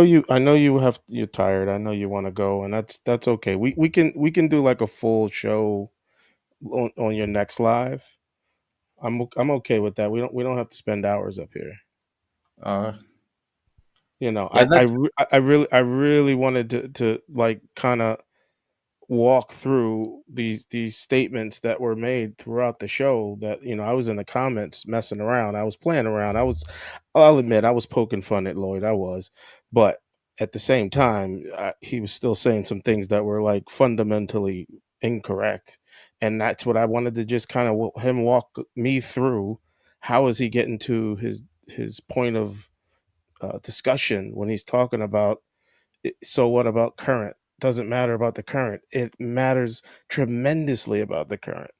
You're tired. I know you want to go, and that's okay. We can do like a full show on your next live. I'm okay with that. We don't have to spend hours up here. Uh, You know, yeah, I really wanted to like kind of walk through these statements that were made throughout the show. That I was in the comments messing around. I was playing around. I'll admit I was poking fun at Lloyd. I was, but at the same time, he was still saying some things that were like fundamentally incorrect, and that's what I wanted to just kind of him walk me through. How is he getting to his point of discussion when he's talking about so what about current? Doesn't matter about the current. It matters tremendously about the current.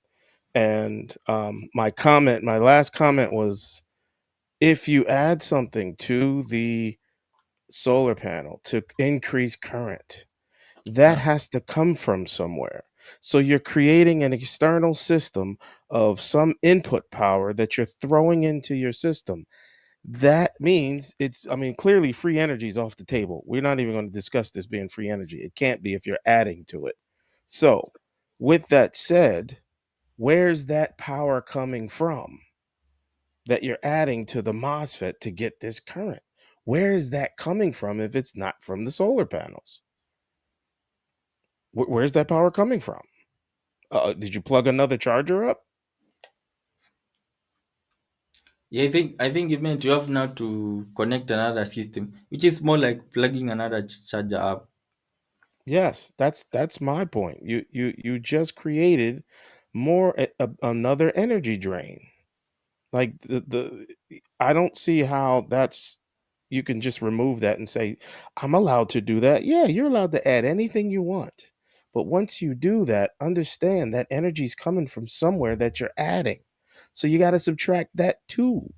And my last comment was, if you add something to the solar panel to increase current, that yeah. has to come from somewhere. So you're creating an external system of some input power that you're throwing into your system. That means clearly free energy is off the table. We're not even going to discuss this being free energy. It can't be if you're adding to it. So, with that said, where's that power coming from that you're adding to the MOSFET to get this current? Where is that coming from if it's not from the solar panels? Where's that power coming from? Did you plug another charger up? Yeah, I think you meant you have now to connect another system, which is more like plugging another charger up. Yes, that's my point. You just created another energy drain. Like I don't see how that's you can just remove that and say I'm allowed to do that. Yeah, you're allowed to add anything you want. But once you do that, understand that energy is coming from somewhere that you're adding. So you got to subtract that too.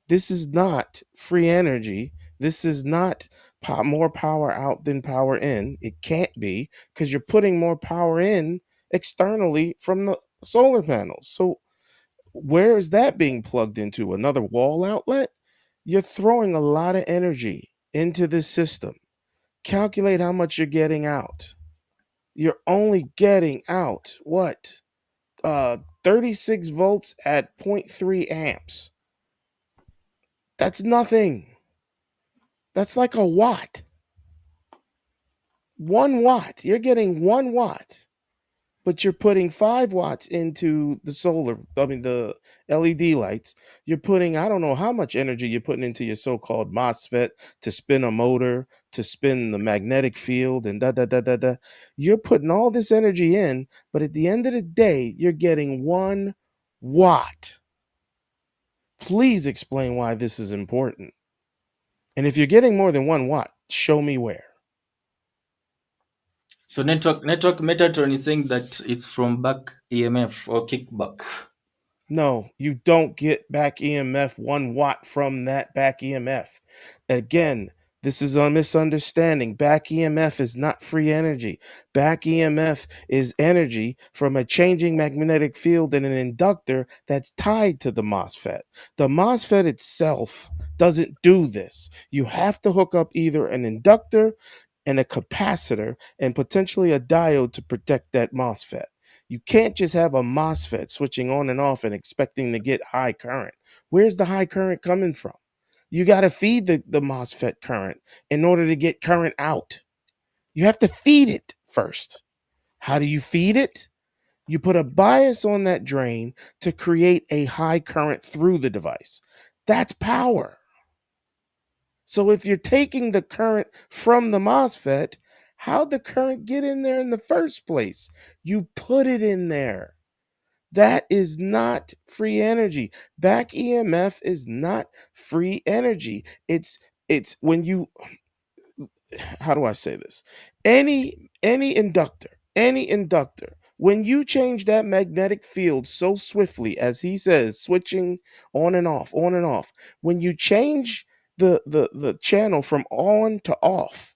This is not free energy. This is not more power out than power in. It can't be because you're putting more power in externally from the solar panels. So where is that being plugged into? Another wall outlet? You're throwing a lot of energy into this system. Calculate how much you're getting out. You're only getting out what? 36 volts at zero point 0.3 amps. That's nothing. That's like a watt. 1 watt. You're getting 1 watt, but you're putting 5 watts into the LED lights. You're putting, I don't know how much energy you're putting into your so-called MOSFET to spin a motor, to spin the magnetic field, and da da da da da. You're putting all this energy in, but at the end of the day, you're getting 1 watt. Please explain why this is important. And if you're getting more than 1 watt, show me where. So network Metatron is saying that it's from back EMF or kickback. No, you don't get back EMF 1 watt from that back EMF. Again, this is a misunderstanding. Back EMF is not free energy. Back EMF is energy from a changing magnetic field in an inductor that's tied to the MOSFET. The MOSFET itself doesn't do this. You have to hook up either an inductor and a capacitor and potentially a diode to protect that MOSFET. You can't just have a MOSFET switching on and off and expecting to get high current. Where's the high current coming from? You got to feed the MOSFET current in order to get current out. You have to feed it first. How do you feed it? You put a bias on that drain to create a high current through the device. That's power. So if you're taking the current from the MOSFET, how'd the current get in there in the first place? You put it in there. That is not free energy. Back EMF is not free energy. It's when you, how do I say this? Any inductor, when you change that magnetic field so swiftly as he says, switching on and off, when you change the channel from on to off,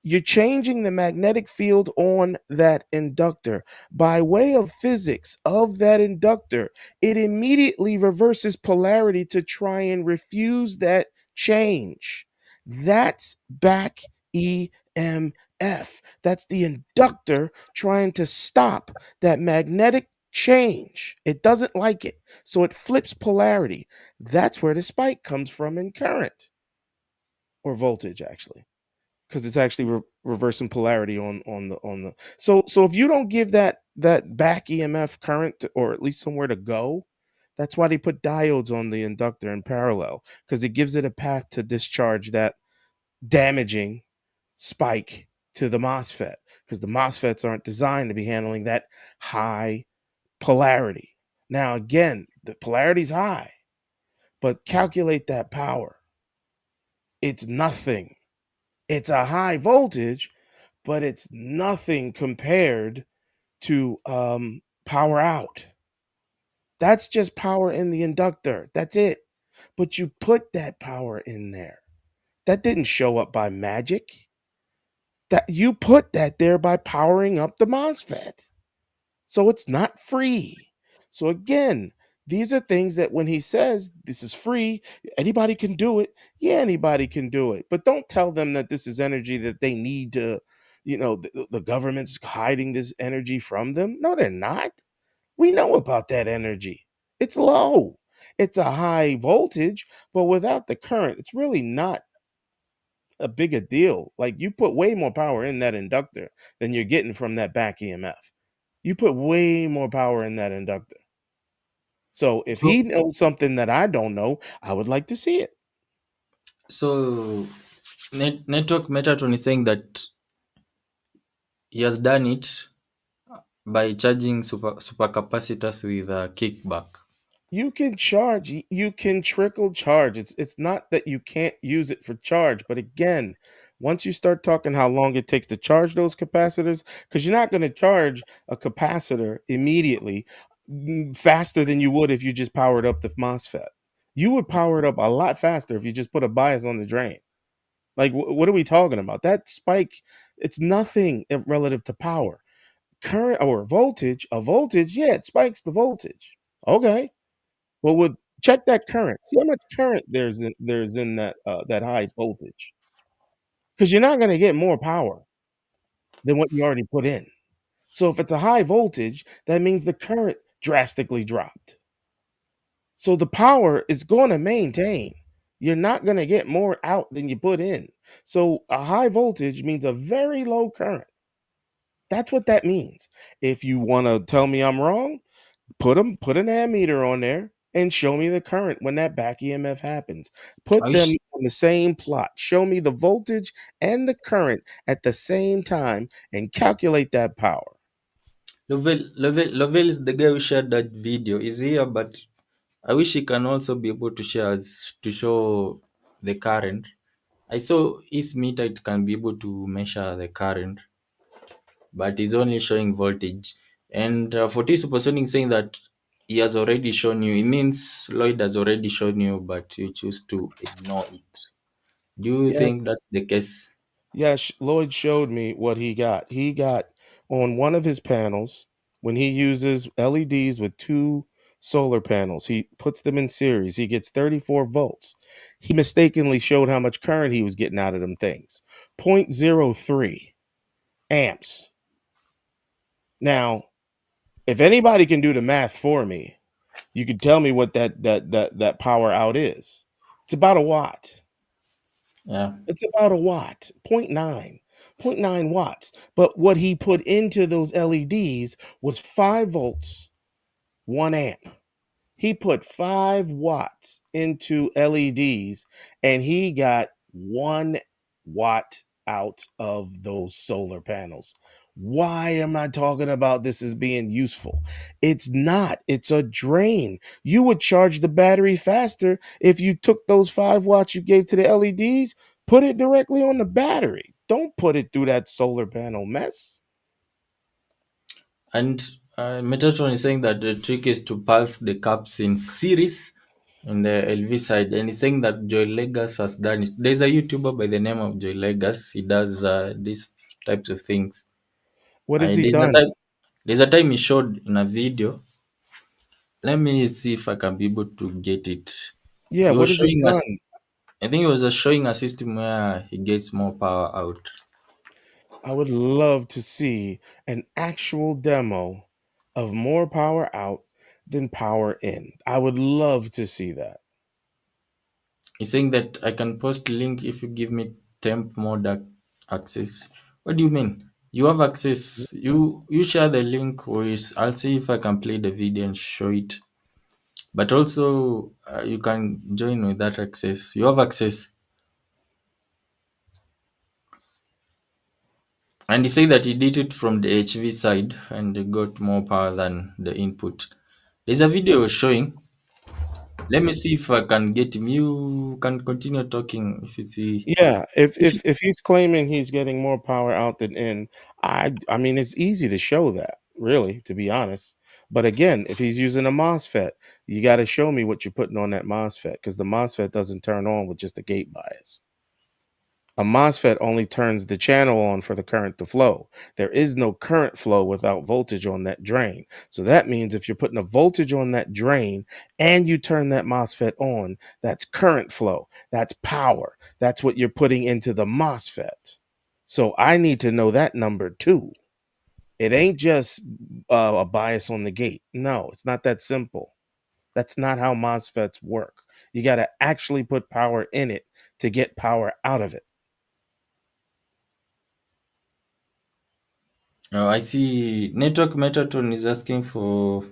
you're changing the magnetic field on that inductor. By way of physics of that inductor, it immediately reverses polarity to try and refuse that change. That's back EMF. That's the inductor trying to stop that magnetic change. It doesn't like it, so it flips polarity. That's where the spike comes from in current or voltage, actually, because it's actually reversing polarity on the. So if you don't give that back EMF current or at least somewhere to go, that's why they put diodes on the inductor in parallel, because it gives it a path to discharge that damaging spike to the MOSFET, because the MOSFETs aren't designed to be handling that high polarity. Now, again, the polarity's high, but calculate that power. It's nothing. It's a high voltage, but it's nothing compared to power out. That's just power in the inductor. That's it. But you put that power in there. That didn't show up by magic. That you put that there by powering up the MOSFET. So it's not free. So again, these are things that when he says this is free, anybody can do it. Yeah, anybody can do it. But don't tell them that this is energy that they need to, the government's hiding this energy from them. No, they're not. We know about that energy. It's low. It's a high voltage, but without the current, it's really not a bigger deal. Like, you put way more power in that inductor than you're getting from that back EMF. You put way more power in that inductor. So if So he knows something that I don't know, I would like to see it. so network Metatron is saying that he has done it by charging supercapacitors with a kickback. You can charge, you can trickle charge. It's not that you can't use it for charge, but again, once you start talking how long it takes to charge those capacitors, because you're not going to charge a capacitor immediately faster than you would if you just powered up the MOSFET. You would power it up a lot faster if you just put a bias on the drain. Like, what are we talking about? That spike, it's nothing relative to power. Current or voltage, a voltage, yeah, it spikes the voltage. Okay. Well, with check that current. See how much current there's in that high voltage. Because you're not gonna get more power than what you already put in. So if it's a high voltage, that means the current drastically dropped. So the power is gonna maintain. You're not gonna get more out than you put in. So a high voltage means a very low current. That's what that means. If you wanna tell me I'm wrong, put an ammeter on there and show me the current when that back EMF happens. I Put them wish on the same plot. Show me the voltage and the current at the same time and calculate that power. Lovell is the guy who shared that video. Is here, but I wish he can also be able to share to show the current. I saw his meter; it can be able to measure the current, but it's only showing voltage. And for T supersonic saying that he has already shown you, it means Lloyd has already shown you, but you choose to ignore it. Do you think Yes. that's the case? Yes, Lloyd showed me what he got. He got on one of his panels, when he uses LEDs with two solar panels, he puts them in series. He gets 34 volts. He mistakenly showed how much current he was getting out of them things. 0.03 amps. Now, if anybody can do the math for me, you could tell me what that power out is. It's about a watt. Yeah. It's about a watt, point nine watts. But what he put into those LEDs was 5 volts, 1 amp. He put 5 watts into LEDs and he got 1 watt out of those solar panels. Why am I talking about this as being useful? It's not. It's a drain. You would charge the battery faster if you took those 5 watts you gave to the LEDs, put it directly on the battery. Don't put it through that solar panel mess. And Metatron is saying that the trick is to pulse the caps in series in the LV side. And he's saying that Joy Legas has done it. There's a YouTuber by the name of Joy Legas. He does these types of things. What has he There's a done? time. There's a time he showed in a video. Let me see if I can be able to get it. Yeah, He was what has he showing us. done? I think he was just showing a system where he gets more power out. I would love to see an actual demo of more power out than power in. I would love to see that. He's saying that I can post link if you give me temp mode access. What do you mean? You have access. You share the link, or I'll see if I can play the video and show it. But also, you can join with that access. You have access. And he said that he did it from the HV side and he got more power than the input. There's a video showing. Let me see if I can get him. You can continue talking if you see. Yeah, if If you, if if he's claiming he's getting more power out than in, I mean it's easy to show that, really, to be honest. But again, if he's using a MOSFET, you got to show me what you're putting on that MOSFET because the MOSFET doesn't turn on with just a gate bias. A MOSFET only turns the channel on for the current to flow. There is no current flow without voltage on that drain. So that means if you're putting a voltage on that drain and you turn that MOSFET on, that's current flow. That's power. That's what you're putting into the MOSFET. So I need to know that number too. It ain't just a bias on the gate. No, it's not that simple. That's not how MOSFETs work. You got to actually put power in it to get power out of it. I see network Metatron is asking for,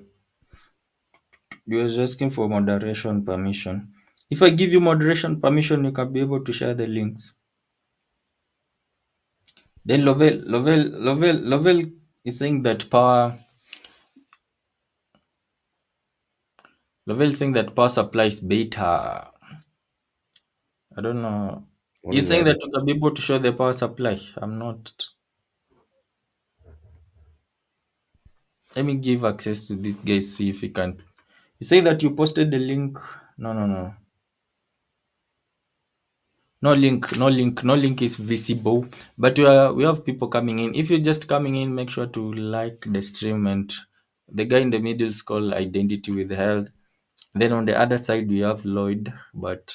you was asking for moderation permission. If I give you moderation permission, you can be able to share the links. Then Lovell is saying that Lovell is saying that power supply is beta. I don't know. What He's does saying that mean? that you can be able to show the power supply. I'm not. Let me give access to this guy, see if he can. You say that you posted the link. No, no, no. No link, no link, no link is visible. But we have people coming in. If you're just coming in, make sure to like the stream, and the guy in the middle is called Identity Withheld. Then on the other side we have Lloyd, but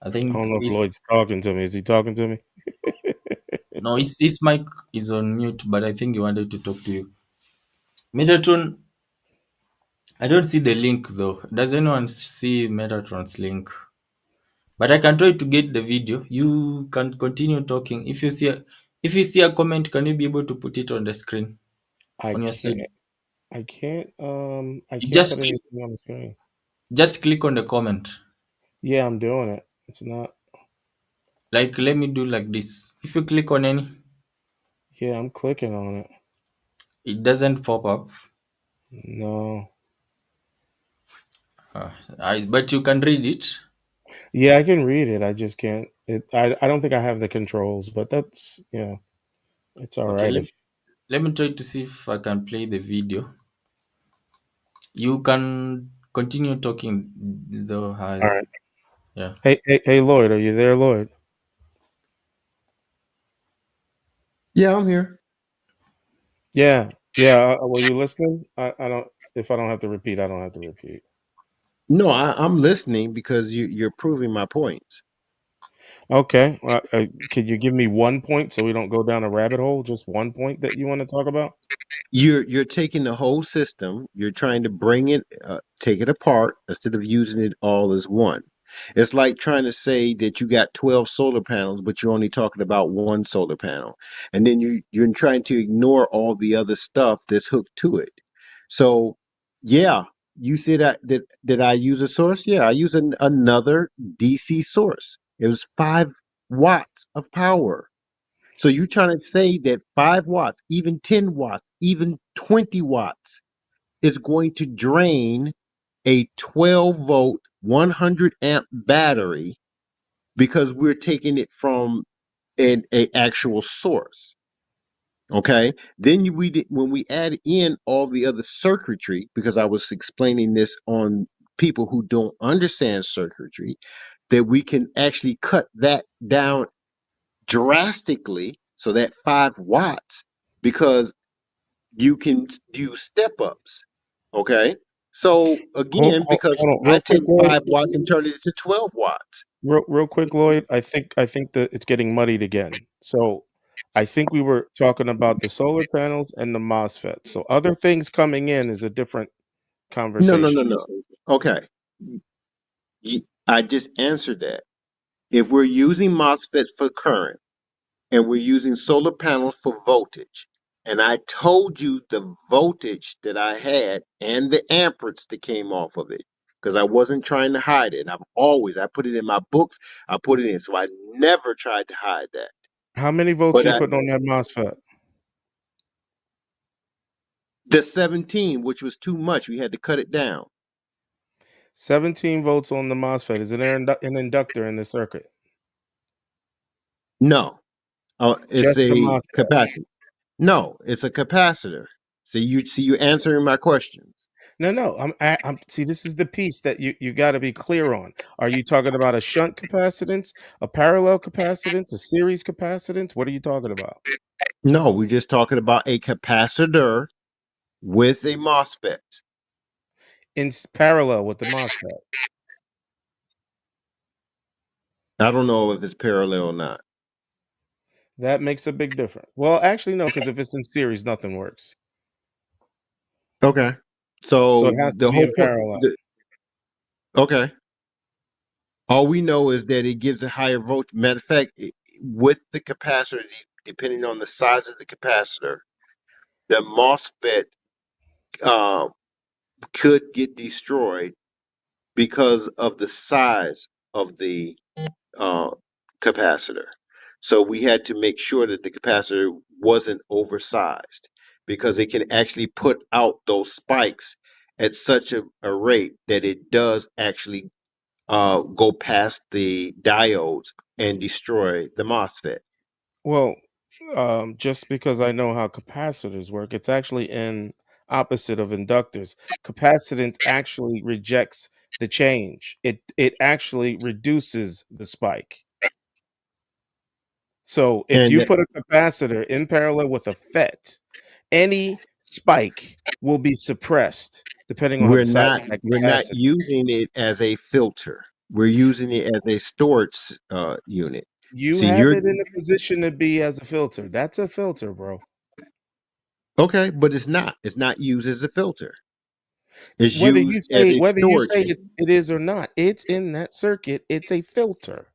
I I think don't know if his Lloyd's talking to me. Is he talking to me? no his mic is on mute, but I think he wanted to talk to you. Metatron, I don't see the link though. Does anyone see Metatron's link? But I can try to get the video. You can continue talking. If you see a comment, can you be able to put it on the screen I on your side? can't. I You can't put anything on the screen. just click on the comment. Yeah, I'm doing it. It's not. Like let me do like this. If you click on any, Yeah, I'm clicking on it. it doesn't pop up. No. But you can read it. Yeah, I can read it. I just can't. I don't think I have the controls, but that's it's all Okay, right if. let me try to see if I can play the video. You can continue talking though. All right. Yeah. Hey, Lloyd, are you there, Lloyd? Yeah, I'm here. Yeah, yeah. Were you listening? I don't. If I don't have to repeat, I don't have to repeat. No, I'm listening because you're proving my points. Okay. Can you give me one point so we don't go down a rabbit hole? Just one point that you want to talk about? You're taking the whole system, you're trying to bring it, take it apart instead of using it all as one. It's like trying to say that you got 12 solar panels, but you're only talking about one solar panel, and then you're trying to ignore all the other stuff that's hooked to it. So, yeah, you said that did I use a source? Yeah, I use another DC source. It was 5 watts of power. So you're trying to say that 5 watts, even 10 watts, even 20 watts is going to drain a 12-volt, 100 amp battery because we're taking it from an a actual source. Okay. Then when we add in all the other circuitry, because I was explaining this on people who don't understand circuitry, that we can actually cut that down drastically, so that 5 watts, because you can do step ups. Okay. So Hold, again, hold, because hold on, I real take quick, Lloyd. 5 watts and turn it into 12 watts. real quick, Lloyd. I think that it's getting muddied again. So I think we were talking about the solar panels and the MOSFET. So other things coming in is a different No, no, conversation. no, no. Okay. I just answered that. If we're using MOSFET for current and we're using solar panels for voltage, and I told you the voltage that I had and the amperage that came off of it, because I wasn't trying to hide it. I put it in my books, I put it in, so I never tried to hide that. How many volts But you putting on that MOSFET? the 17, which was too much, we had to cut it down. 17 volts on the MOSFET. Is there an inductor in the circuit? No, it's Just the a MOSFET. capacitor. No, it's a capacitor. You answering my questions. No, no. I'm see. This is the piece that you got to be clear on. Are you talking about a shunt capacitance, a parallel capacitance, a series capacitance? What are you talking about? No, we're just talking about a capacitor with a MOSFET. Parallel with the MOSFET. I don't know if it's parallel or not. That makes a big difference. Well, actually, no, because if it's in series, nothing works. Okay. So it So has to the be whole in point. parallel. Okay. All we know is that it gives a higher voltage. Matter of fact, with the capacitor, depending on the size of the capacitor, the MOSFET uh, could get destroyed because of the size of the uh, capacitor. So we had to make sure that the capacitor wasn't oversized because it can actually put out those spikes at such a rate that it does actually go past the diodes and destroy the MOSFET. Well, just because I know how capacitors work, it's actually in opposite of inductors. Capacitance actually rejects the change. It actually reduces the spike. So if you And put a capacitor in parallel with a FET, any spike will be suppressed depending on the size of that we're not capacitor. using it as a filter. We're using it as a storage unit. You See, have you're it in a position to be as a filter. That's a filter, bro. okay, but it's not. It's not used as a filter. It's used as a Whether you storage say unit. it is or not, it's in that circuit. It's a filter.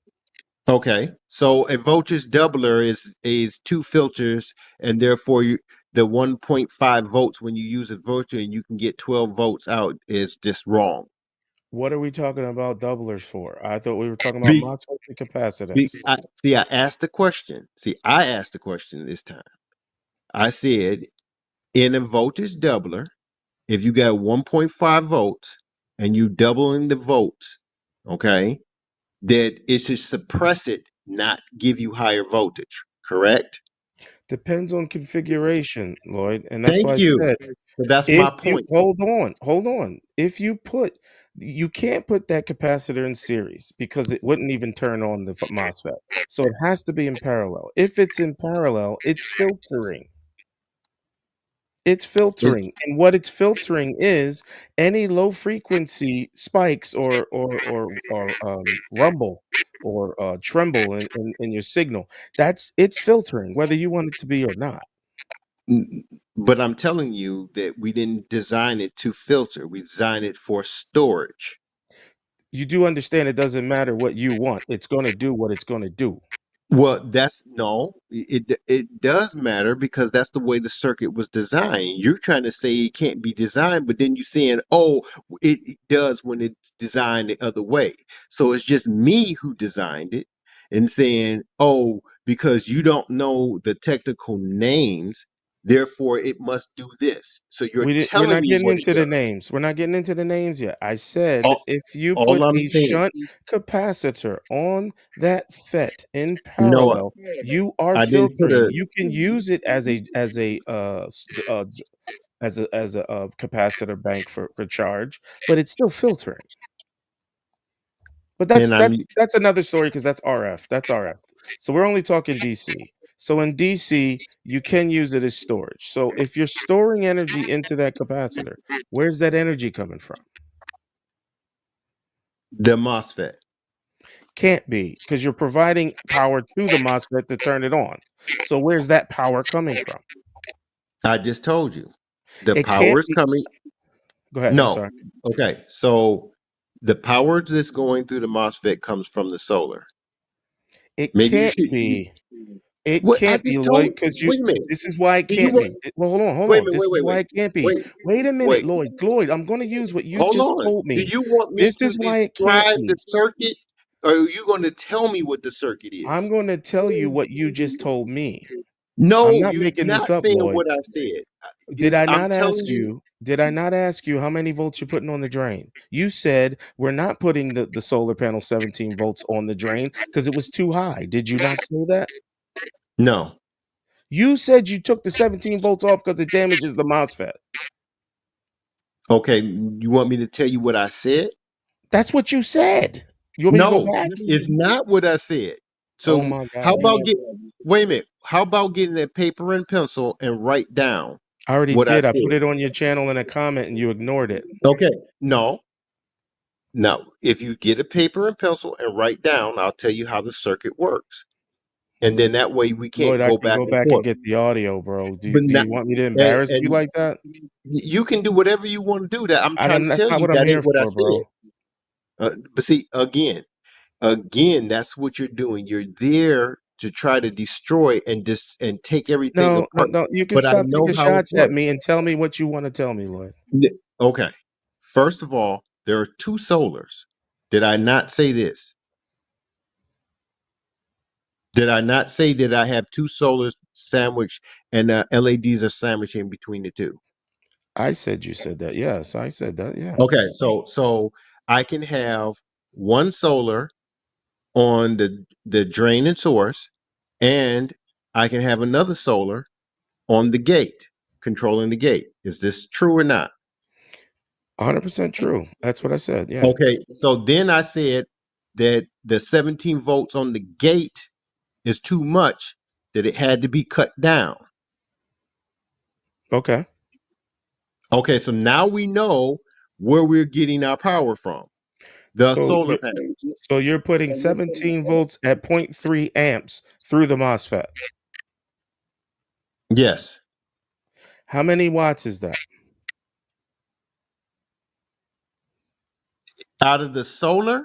Okay, so a voltage doubler is two filters, and therefore the 1.5 volts when you use a filter and you can get 12 volts out is just wrong. What are we talking about doublers for? I thought we were talking about Be, MOSFET and capacitance. I asked the question. See, I asked the question this time. I said in a voltage doubler, if you got 1.5 volts and you doubling the volts, okay, that it should suppress it, not give you higher voltage. Correct? Depends on configuration, Lloyd, and that's why Thank I you. said So that's if my you point. hold on. If you can't put that capacitor in series because it wouldn't even turn on the MOSFET. So it has to be in parallel. If it's in parallel, it's filtering. It's It, filtering, and what it's filtering is any low frequency spikes or rumble or tremble in your signal. It's filtering, whether you want it to be or not. but I'm telling you that we didn't design it to filter. We designed it for storage. You do understand it doesn't matter what you want. It's gonna do what it's gonna do. Well, that's no, it does matter because that's the way the circuit was designed. You're trying to say it can't be designed, but then you're saying, oh, it does when it's designed the other way. So it's just me who designed it and saying, oh, because you don't know the technical names, therefore it must do this. So you're We're telling not me getting what it into the does. names. We're not getting into the names yet. I said All, if you all put I'm a saying, shunt capacitor on that FET in no, parallel, you are I didn't put filtering. a You can use it as a capacitor bank for charge, but it's still filtering. But and I'm that's another story because that's RF. That's RF. So we're only talking DC. So in DC, you can use it as storage. So if you're storing energy into that capacitor, where's that energy coming from? the MOSFET. Can't be, because you're providing power to the MOSFET to turn it on. So where's that power coming from? I just told you. The It power can't is be. coming. Go ahead. I'm No. sorry. Okay. So the power that's going through the MOSFET comes from the solar. It Maybe you can't should. be. It What I can't be, just told. Lloyd, because you. Wait a minute. This is why it Do you can't want? be. Well, hold Wait a on. minute. This Wait. is Wait. why Wait. it can't be. Wait. Wait a minute, Wait. Lloyd. Lloyd, I'm going to use what you Hold just on. told Do me. you want me This to is why it can't describe the be. circuit, or are you going to tell me what the circuit I'm is? going to tell you what you just told me. I'm No, not you're making this not up, saying Lloyd. what I said. Did I I'm not telling ask you. you? Did I not ask you how many volts you're putting on the drain? You said we're not putting the solar panel 17 volts on the drain because it was too high. Did you not say that? No. You said you took the 17 volts off because it damages the MOSFET. Okay. You want me to tell you what I said? That's what you said. You want me to go No, back? it's not what I said. Oh So my how God. about get? Wait a minute. How about getting that paper and pencil and write down I already what I did. I put said? it on your channel in a comment and you ignored it. Okay. No. No. If you get a paper and pencil and write down, I'll tell you how the circuit works, and then that way we Lloyd, can't I go can back go and back and forth. get the audio, bro. Do you, But do not, you want me to embarrass you and like that? you can do whatever you want to do. That I'm I trying don't. to That's tell not you what I'm that here ain't what I for, said. bro. But see, again, that's what you're doing. You're there to try to destroy and take everything No, no, apart. no. You can But I stop know taking how it shots at works. me and tell me what you want to tell me, Lloyd. Okay. First of all, there are two solars. Did I not say this? Did I not say that I have two solars sandwiched and LEDs are sandwiched in between the two? I said you said that. Yes, I said that. Yeah. Okay, so I can have one solar on the drain and source, and I can have another solar on the gate, controlling the gate. Is this true or not? 100% true. That's what I said. Yeah. Okay, so then I said that the 17 volts on the gate is too much, that it had to be cut down. Okay. Okay, so now we know where we're getting our power from. The So solar you panels. so you're putting 17 volts at zero point 0.3 amps through the MOSFET. Yes. How many watts is that? Out of the solar?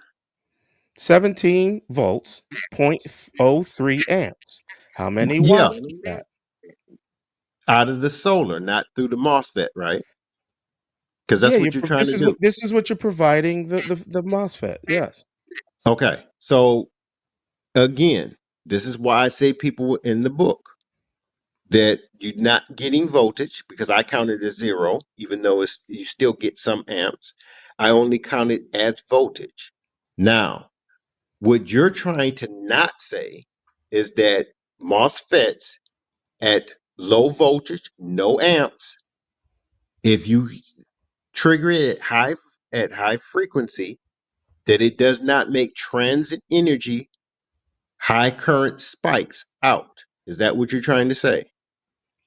17 volts, 0.03 amps. How many Yeah. watts is that? Out of the solar, not through the MOSFET, right? Because Yeah, that's what you're trying to do. this is what you're providing the MOSFET. Yes. Okay. So again, this is why I say people in the book that you're not getting voltage because I counted as zero, even though it's you still get some amps. I only count it as voltage. Now, what you're trying to not say is that MOSFETs at low voltage, no amps, if you trigger it at high frequency, that it does not make transit energy high current spikes out. Is that what you're trying to say?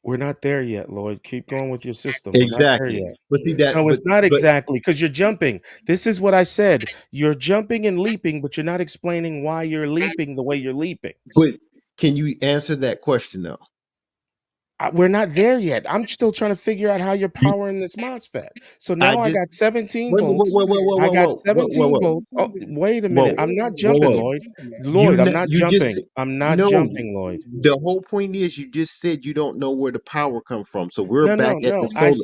We're not there yet, Lloyd. Keep going with your system. We're not there Exactly. yet. But see that, No, it's not but exactly because you're jumping. This is what I said. You're jumping and leaping, but you're not explaining why you're leaping the way you're leaping. but can you answer that question though? We're not there yet. I'm still trying to figure out how you're You, powering this MOSFET. So I now I just got 17 wait, volts. I got whoa, 17 volts. Oh, wait a minute. whoa, I'm not whoa, jumping, whoa. Lloyd. Lloyd, I'm not You just jumping. I'm not no. jumping, Lloyd. The whole point is you just said you don't know where the power come from. So we're No, no, back at the no. solar.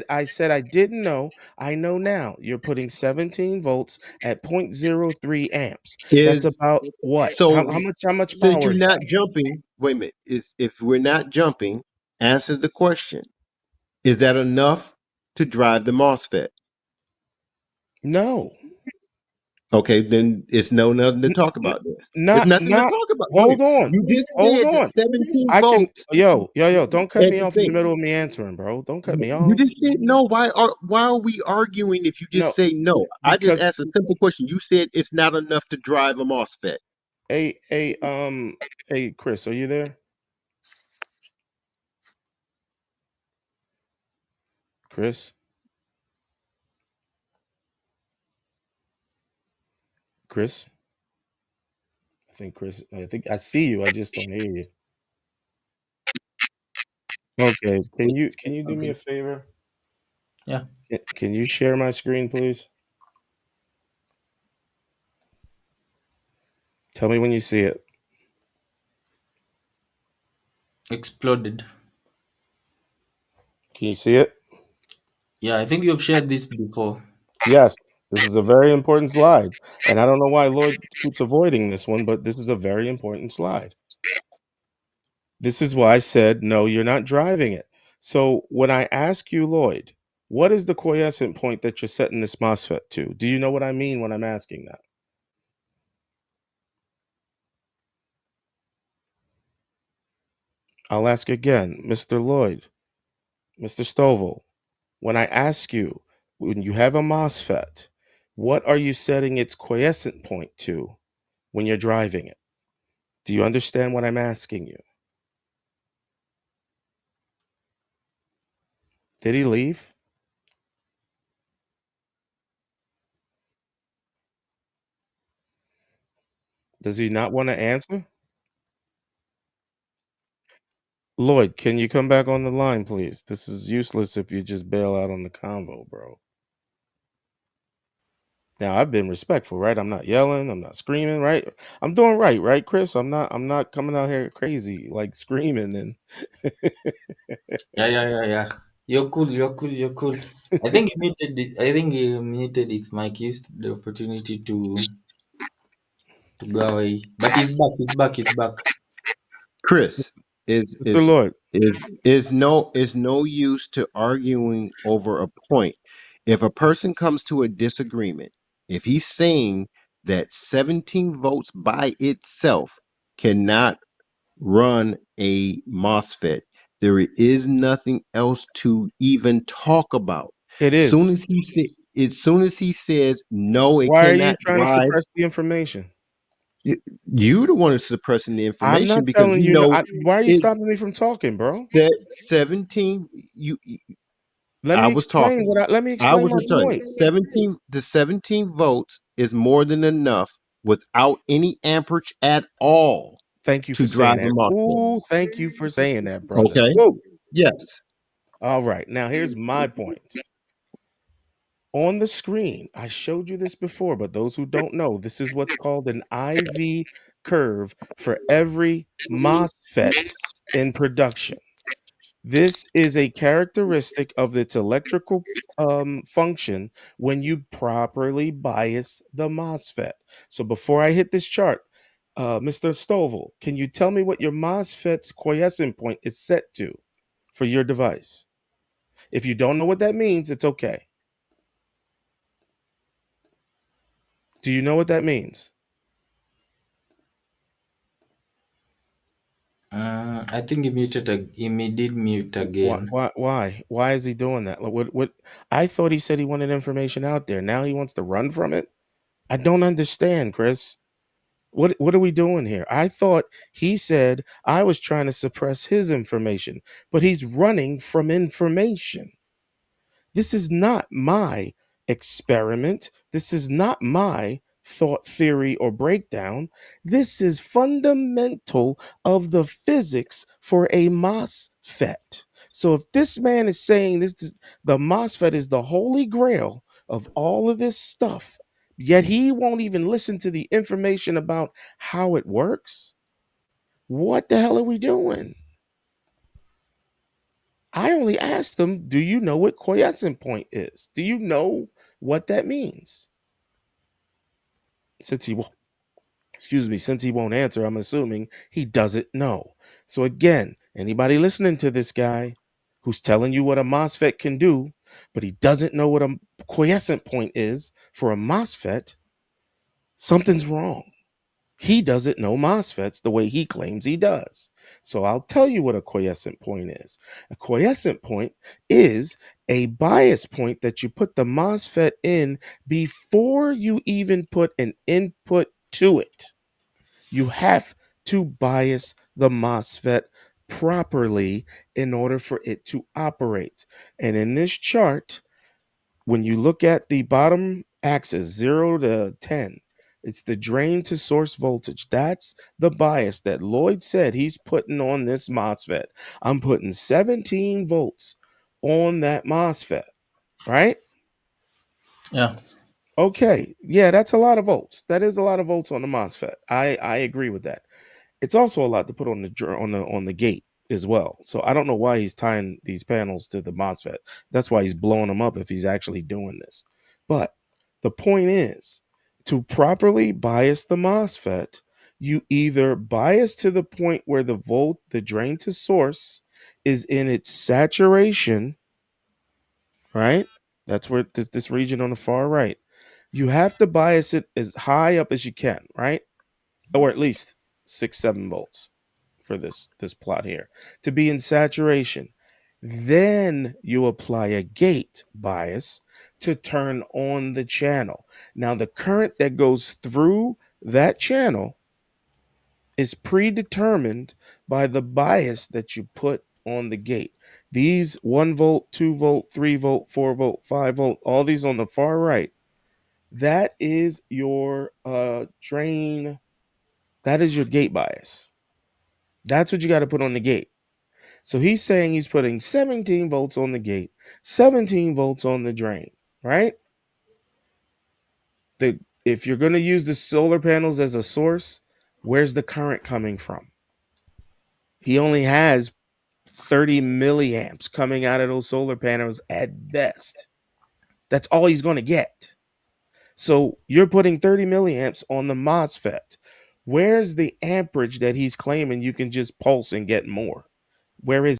I said I didn't know. I know now. You're putting 17 volts at zero point zero 0.03 amps. That's Is about what? so How much since power you're is not that? jumping, wait a minute. Is if we're not jumping, answer the question. Is that enough to drive the MOSFET? No. Okay, then it's no nothing to N- talk n- about there. It's nothing to not talk about. Wait, hold on. you just Hold said that on. 17 I can volts yo, don't cut at me the off in the thing. middle of me answering, bro. Don't cut me You off. just said no. Why are we arguing if you No, just say no? I just because asked a simple question. You said it's not enough to drive a MOSFET. a hey Chris, are you there? Chris? Chris? think Chris. I think I see you. I just don't hear you. Okay. Can you do me a favor? Yeah. Can you share my screen, please? Tell me when you see it. Exploded. Can you see it? Yeah, I think you've shared this before. Yes. This is a very important slide, and I don't know why Lloyd keeps avoiding this one, but this is a very important slide. This is why I said no. You're not driving it. So when I ask you, Lloyd, what is the quiescent point that you're setting this MOSFET to? Do you know what I mean when I'm asking that? I'll ask again, Mr. Lloyd, Mr. Stovall. When I ask you, when you have a MOSFET, what are you setting its quiescent point to when you're driving it? Do you understand what I'm asking you? Did he leave? Does he not want to answer? Lloyd, can you come back on the line, please? This is useless if you just bail out on the convo, bro. Now, I've been respectful, right? I'm not yelling, I'm not screaming, right? I'm doing right, Chris? I'm not coming out here crazy like screaming and Yeah. You're cool. I think he muted his mic, used the opportunity to go away. But he's back. Chris, is Mr. is Lloyd, is no use to arguing over a point. If a person comes to a disagreement, if he's saying that 17 votes by itself cannot run a MOSFET, there is nothing else to even talk about. it Soon is. as as soon as he says no, it Why are you cannot trying to drive. suppress the information? You the one who's suppressing the I'm information not because telling you you. know Why are you it stopping me from talking, bro? said 17. Let I me was explain talking. what I let me I explain was my returning. point. 17, the 17 votes is more than enough without any amperage at all Thank you to for saying drive a that. MOSFET. Ooh, thank you for saying that, brother. Okay. Woo. Yes. All right. Now here's my point. On the screen, I showed you this before, but those who don't know, this is what's called an IV curve for every MOSFET in production. This is a characteristic of its electrical function when you properly bias the MOSFET. So before I hit this chart, Mr. Stovall, can you tell me what your MOSFET's quiescent point is set to for your device? If you don't know what that means, it's okay. Do you know what that means? I think he did mute Why? again. Why is he doing that? Like, what? I thought he said he wanted information out there. Now he wants to run from it. I don't understand, Chris. What are we doing here? I thought he said I was trying to suppress his information, but he's running from information. This is not my experiment. This is not my thought theory or breakdown. This is fundamental of the physics for a MOSFET. So if this man is saying the MOSFET is the holy grail of all of this stuff, yet he won't even listen to the information about how it works, what the hell are we doing? I only asked him, do you know what quiescent point is? Do you know what that means? Since he won't, excuse me, since he won't answer, I'm assuming he doesn't know. So again, anybody listening to this guy who's telling you what a MOSFET can do, but he doesn't know what a quiescent point is for a MOSFET, something's wrong. He doesn't know MOSFETs the way he claims he does. So I'll tell you what a quiescent point is. A quiescent point is a bias point that you put the MOSFET in before you even put an input to it. You have to bias the MOSFET properly in order for it to operate. And in this chart, when you look at the bottom axis, 0 to 10, It's the drain to source voltage. That's the bias that Lloyd said he's putting on this MOSFET. I'm putting 17 volts on that MOSFET, right? Yeah. Okay. Yeah, that's a lot of volts. That is a lot of volts on the MOSFET. I agree with that. It's also a lot to put on the gate as well. So I don't know why he's tying these panels to the MOSFET. That's why he's blowing them up if he's actually doing this. But the point is, to properly bias the MOSFET, you either bias to the point where the drain to source is in its saturation, right? That's where this region on the far right. You have to bias it as high up as you can, right? Or at least 6-7 volts for this plot here to be in saturation. Then you apply a gate bias to turn on the channel. Now the current that goes through that channel is predetermined by the bias that you put on the gate. These 1 volt, 2 volt, 3 volt, 4 volt, 5 volt, all these on the far right, that is your drain, that is your gate bias. That's what you got to put on the gate. So he's saying he's putting 17 volts on the gate, 17 volts on the drain, right? If you're going to use the solar panels as a source, where's the current coming from? He only has 30 milliamps coming out of those solar panels at best. That's all he's going to get. So you're putting 30 milliamps on the MOSFET. Where's the amperage that he's claiming you can just pulse and get more? Where is